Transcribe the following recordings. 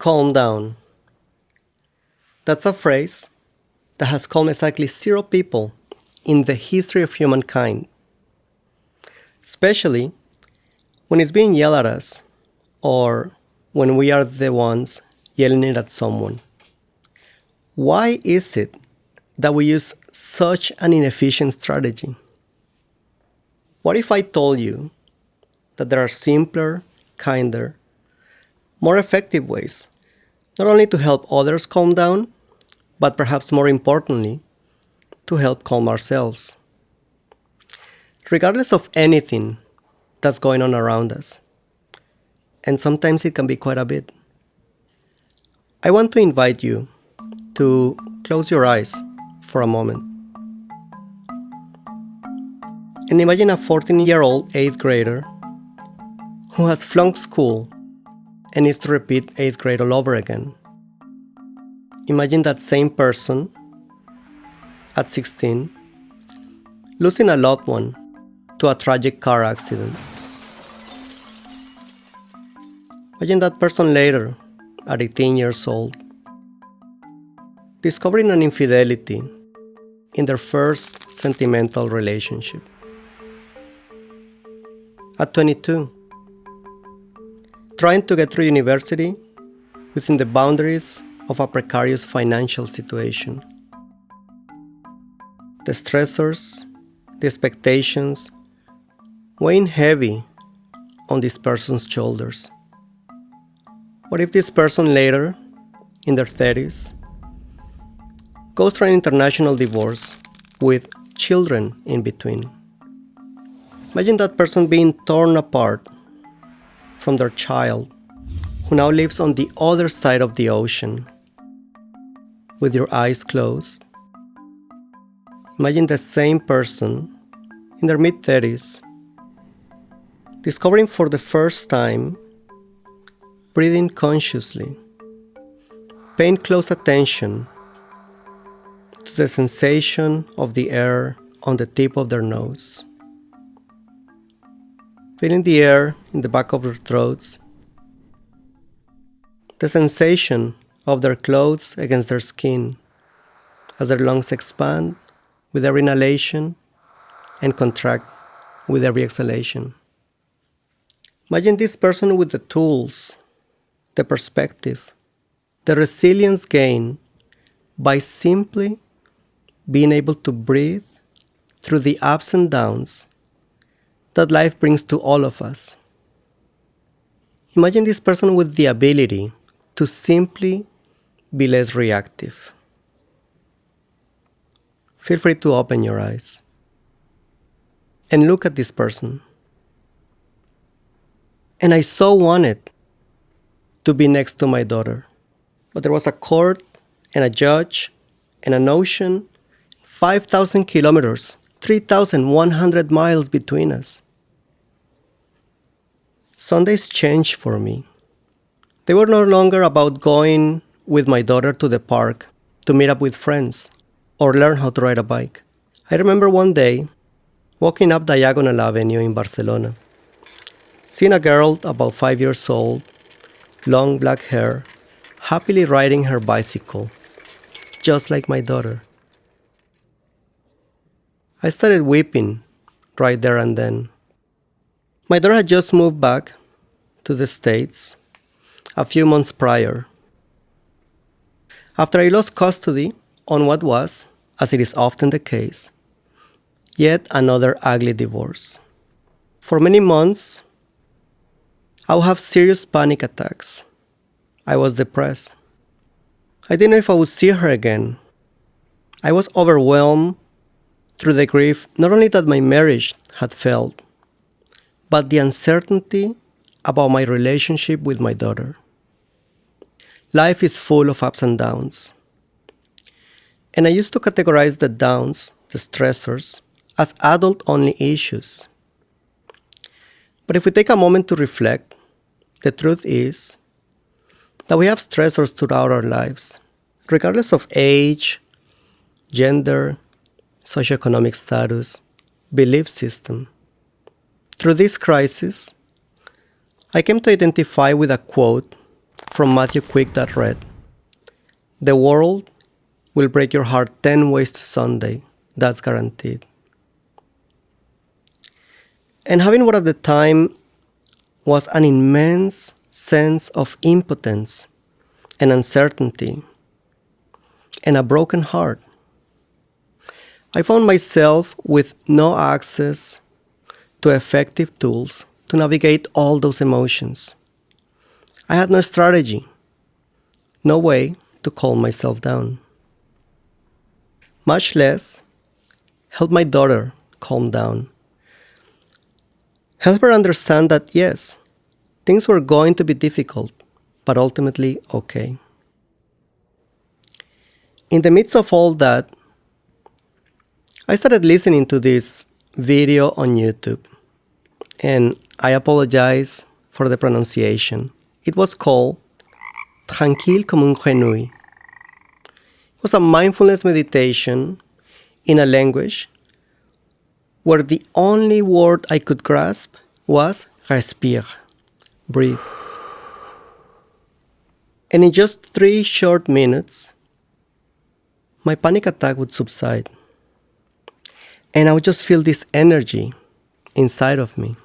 calm down. That's a phrase that has calmed exactly 0 people in the history of humankind, especially when it's being yelled at us or when we are the ones yelling it at someone. Why is it that we use such an inefficient strategy? What if I told you that there are simpler, kinder, more effective ways, not only to help others calm down, but perhaps more importantly, to help calm ourselves? Regardless of anything that's going on around us, and sometimes it can be quite a bit, I want to invite you to close your eyes for a moment. And imagine a 14-year-old 8th grader who has flunked school and needs to repeat 8th grade all over again. Imagine that same person at 16 losing a loved one to a tragic car accident. Imagine that person later, at 18 years old, discovering an infidelity in their first sentimental relationship. At 22, trying to get through university within the boundaries of a precarious financial situation. The stressors, the expectations, weighing heavy on this person's shoulders. What if this person later, in their 30s, goes through an international divorce with children in between? Imagine that person being torn apart from their child, who now lives on the other side of the ocean. With your eyes closed, imagine the same person in their mid-30s, discovering for the first time, breathing consciously, paying close attention to the sensation of the air on the tip of their nose, feeling the air in the back of their throats, the sensation of their clothes against their skin as their lungs expand with every inhalation and contract with every exhalation. Imagine this person with the tools, the perspective, the resilience gained by simply being able to breathe through the ups and downs that life brings to all of us. Imagine this person with the ability to simply be less reactive. Feel free to open your eyes and look at this person. And I so wanted to be next to my daughter, but there was a court and a judge and an ocean, 5,000 kilometers, 3,100 miles between us. Sundays changed for me. They were no longer about going with my daughter to the park to meet up with friends or learn how to ride a bike. I remember one day walking up Diagonal Avenue in Barcelona, seeing a girl about 5 years old, long black hair, happily riding her bicycle, just like my daughter. I started weeping right there and then. My daughter had just moved back to the States a few months prior, after I lost custody on what was, as it is often the case, yet another ugly divorce. For many months, I would have serious panic attacks. I was depressed. I didn't know if I would see her again. I was overwhelmed through the grief, not only that my marriage had failed, but the uncertainty about my relationship with my daughter. Life is full of ups and downs. And I used to categorize the downs, the stressors, as adult-only issues. But if we take a moment to reflect, the truth is that we have stressors throughout our lives, regardless of age, gender, socioeconomic status, belief system. Through this crisis, I came to identify with a quote from Matthew Quick that read, "The world will break your heart 10 ways to Sunday, that's guaranteed." And having what at the time was an immense sense of impotence and uncertainty and a broken heart, I found myself with no access to effective tools to navigate all those emotions. I had no strategy, no way to calm myself down, much less help my daughter calm down. Help her understand that yes, things were going to be difficult, but ultimately okay. In the midst of all that, I started listening to this video on YouTube, and I apologize for the pronunciation. It was called Tranquille comme un grenouille. It was a mindfulness meditation in a language where the only word I could grasp was respire, breathe. And in just 3 short minutes, my panic attack would subside. And I would just feel this energy inside of me.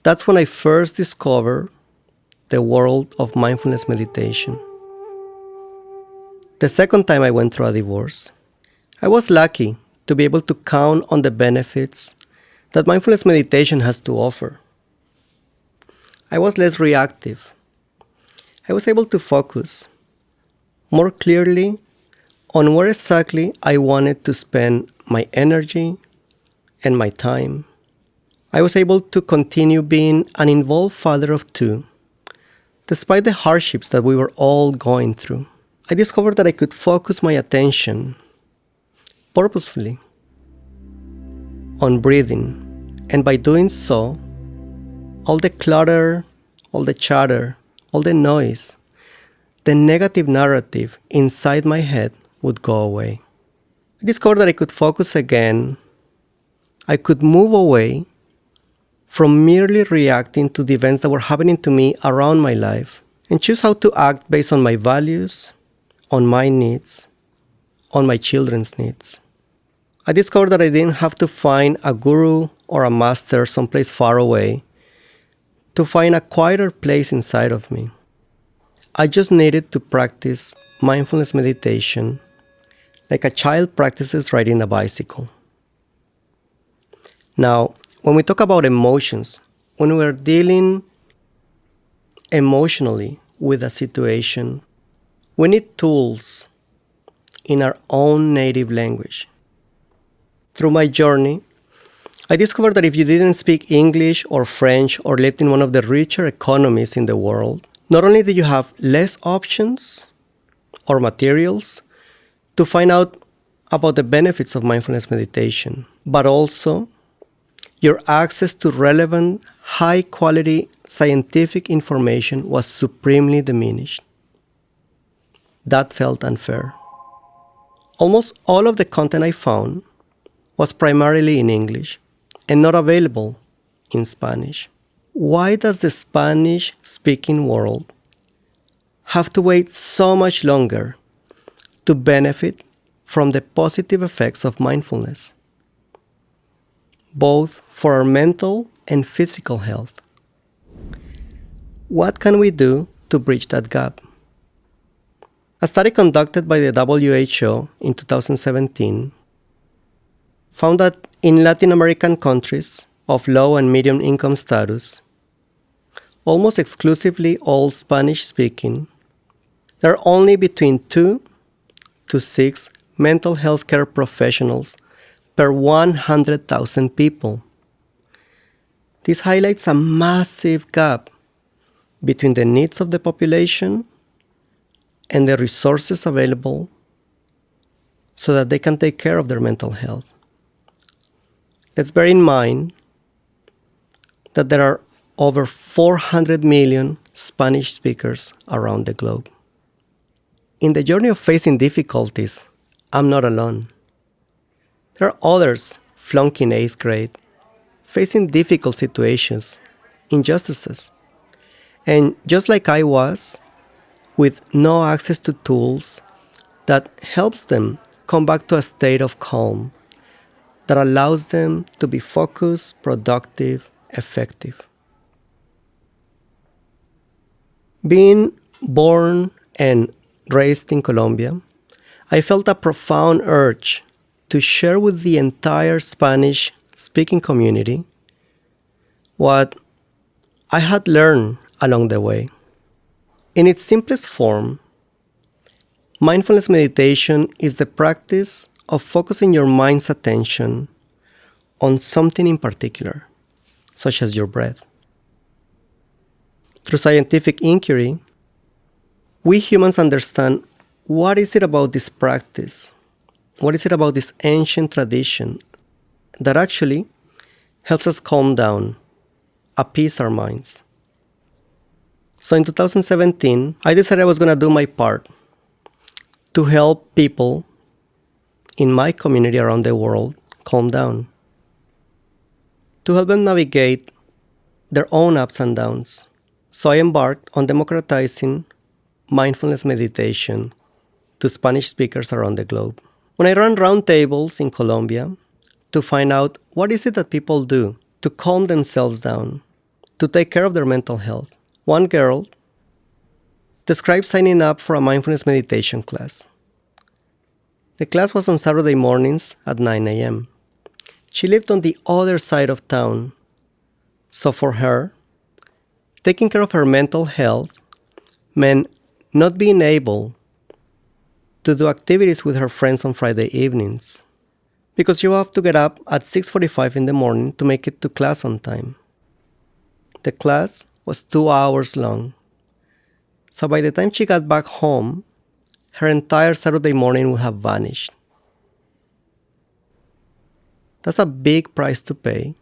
That's when I first discovered the world of mindfulness meditation. The second time I went through a divorce, I was lucky to be able to count on the benefits that mindfulness meditation has to offer. I was less reactive. I was able to focus more clearly on where exactly I wanted to spend my energy and my time. I was able to continue being an involved father of 2, despite the hardships that we were all going through. I discovered that I could focus my attention purposefully on breathing, and by doing so, all the clutter, all the chatter, all the noise, the negative narrative inside my head would go away. I discovered that I could focus again. I could move away from merely reacting to the events that were happening to me around my life and choose how to act based on my values, on my needs, on my children's needs. I discovered that I didn't have to find a guru or a master someplace far away to find a quieter place inside of me. I just needed to practice mindfulness meditation like a child practices riding a bicycle. Now, when we talk about emotions, when we're dealing emotionally with a situation, we need tools in our own native language. Through my journey, I discovered that if you didn't speak English or French or lived in one of the richer economies in the world, not only did you have less options or materials to find out about the benefits of mindfulness meditation, but also your access to relevant, high-quality scientific information was supremely diminished. That felt unfair. Almost all of the content I found was primarily in English and not available in Spanish. Why does the Spanish-speaking world have to wait so much longer to benefit from the positive effects of mindfulness, both for our mental and physical health? What can we do to bridge that gap? A study conducted by the WHO in 2017 found that in Latin American countries of low and medium income status, almost exclusively all Spanish-speaking, there are only between 2 to 6 mental health care professionals per 100,000 people. This highlights a massive gap between the needs of the population and the resources available so that they can take care of their mental health. Let's bear in mind that there are over 400 million Spanish speakers around the globe. In the journey of facing difficulties, I'm not alone. There are others flunking 8th grade, facing difficult situations, injustices, And just like I was, with no access to tools that helps them come back to a state of calm that allows them to be focused, productive, effective. Being born and raised in Colombia, I felt a profound urge to share with the entire Spanish speaking community what I had learned along the way. In its simplest form, mindfulness meditation is the practice of focusing your mind's attention on something in particular, such as your breath. Through scientific inquiry, we humans understand what is it about this practice, what is it about this ancient tradition that actually helps us calm down, appease our minds. So in 2017, I decided I was going to do my part to help people in my community around the world calm down, to help them navigate their own ups and downs. So I embarked on democratizing mindfulness meditation to Spanish speakers around the globe. When I ran roundtables in Colombia to find out what is it that people do to calm themselves down, to take care of their mental health, one girl described signing up for a mindfulness meditation class. The class was on Saturday mornings at 9 a.m. She lived on the other side of town, so for her, taking care of her mental health meant not being able to do activities with her friends on Friday evenings because you have to get up at 6:45 in the morning to make it to class on time. The class was 2 hours long. So by the time she got back home, her entire Saturday morning would have vanished. That's a big price to pay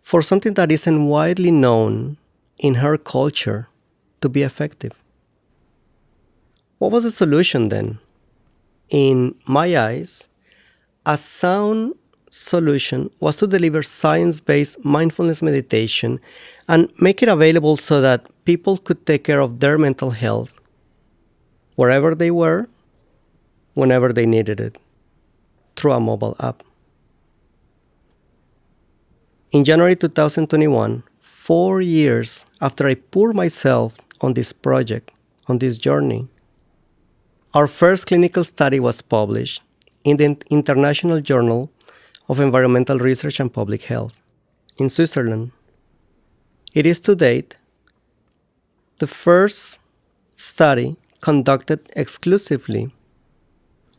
for something that isn't widely known in her culture to be effective. What was the solution then? In my eyes, a sound solution was to deliver science-based mindfulness meditation and make it available so that people could take care of their mental health wherever they were, whenever they needed it, through a mobile app. In January 2021, 4 years after I poured myself on this project, on this journey, our first clinical study was published in the International Journal of Environmental Research and Public Health in Switzerland. It is to date the first study conducted exclusively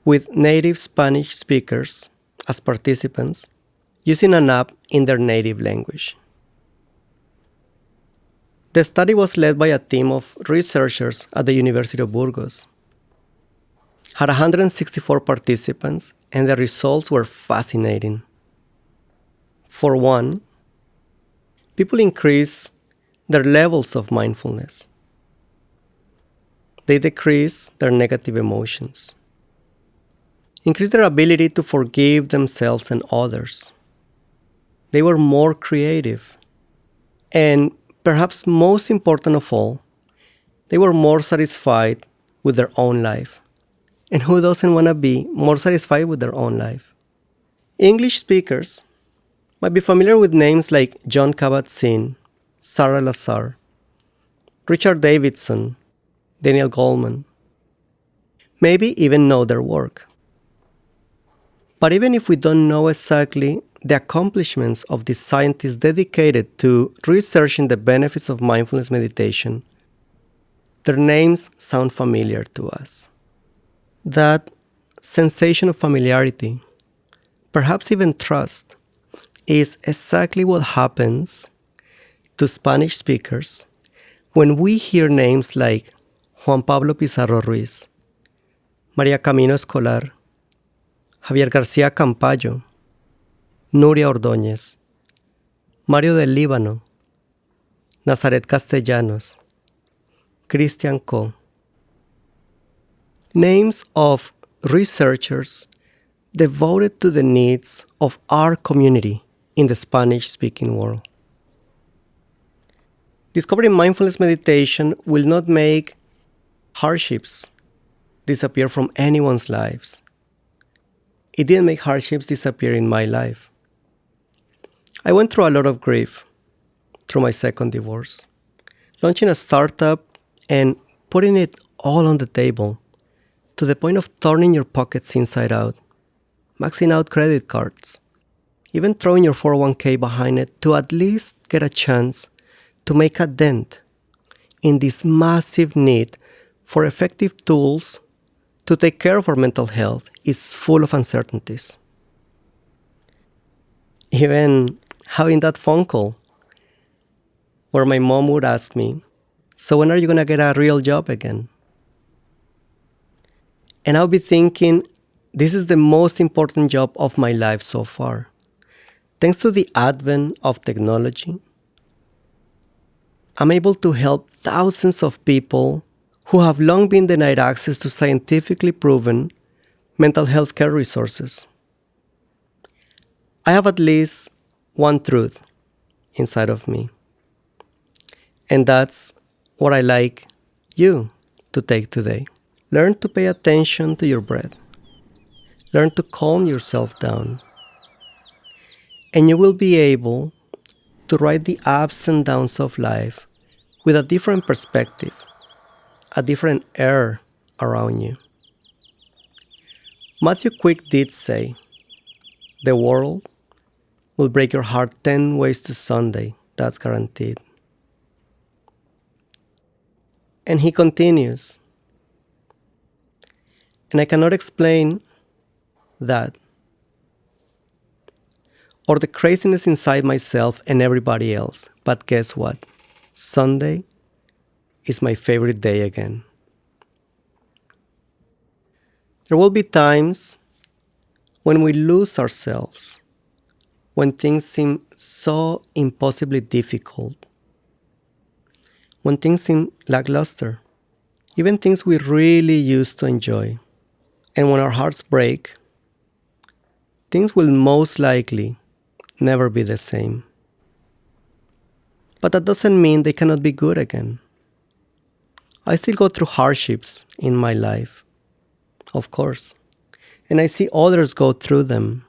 with native Spanish speakers as participants using an app in their native language. The study was led by a team of researchers at the University of Burgos, had 164 participants, and the results were fascinating. For one, people increase their levels of mindfulness. They decrease their negative emotions, increase their ability to forgive themselves and others. They were more creative, and perhaps most important of all, they were more satisfied with their own life. And who doesn't want to be more satisfied with their own life? English speakers might be familiar with names like John Kabat-Zinn, Sarah Lazar, Richard Davidson, Daniel Goleman, maybe even know their work. But even if we don't know exactly the accomplishments of these scientists dedicated to researching the benefits of mindfulness meditation, their names sound familiar to us. That sensation of familiarity, perhaps even trust, is exactly what happens to Spanish speakers when we hear names like Juan Pablo Pizarro Ruiz, María Camino Escolar, Javier García Campayo, Nuria Ordóñez, Mario del Líbano, Nazaret Castellanos, Christian Co. Names of researchers devoted to the needs of our community in the Spanish-speaking world. Discovering mindfulness meditation will not make hardships disappear from anyone's lives. It didn't make hardships disappear in my life. I went through a lot of grief through my second divorce. Launching a startup and putting it all on the table to the point of turning your pockets inside out, maxing out credit cards, even throwing your 401k behind it to at least get a chance to make a dent in this massive need for effective tools to take care of our mental health is full of uncertainties. Even having that phone call where my mom would ask me, "So when are you going to get a real job again?" And I'll be thinking, this is the most important job of my life so far. Thanks to the advent of technology, I'm able to help thousands of people who have long been denied access to scientifically proven mental health care resources. I have at least one truth inside of me, and that's what I like you to take today. Learn to pay attention to your breath. Learn to calm yourself down. And you will be able to ride the ups and downs of life with a different perspective, a different air around you. Matthew Quick did say, "The world will break your heart 10 ways to Sunday, that's guaranteed." And he continues, "And I cannot explain that or the craziness inside myself and everybody else, but guess what? Sunday is my favorite day again." There will be times when we lose ourselves, when things seem so impossibly difficult, when things seem lackluster, even things we really used to enjoy. And when our hearts break, things will most likely never be the same. But that doesn't mean they cannot be good again. I still go through hardships in my life, of course, and I see others go through them.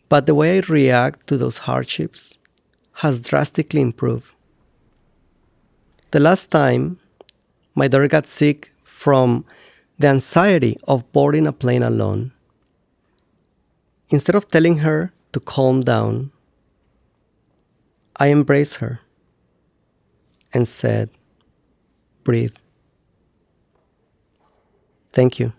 But the way I react to those hardships has drastically improved. The last time my daughter got sick from the anxiety of boarding a plane alone, instead of telling her to calm down, I embraced her and said, "Breathe. Thank you."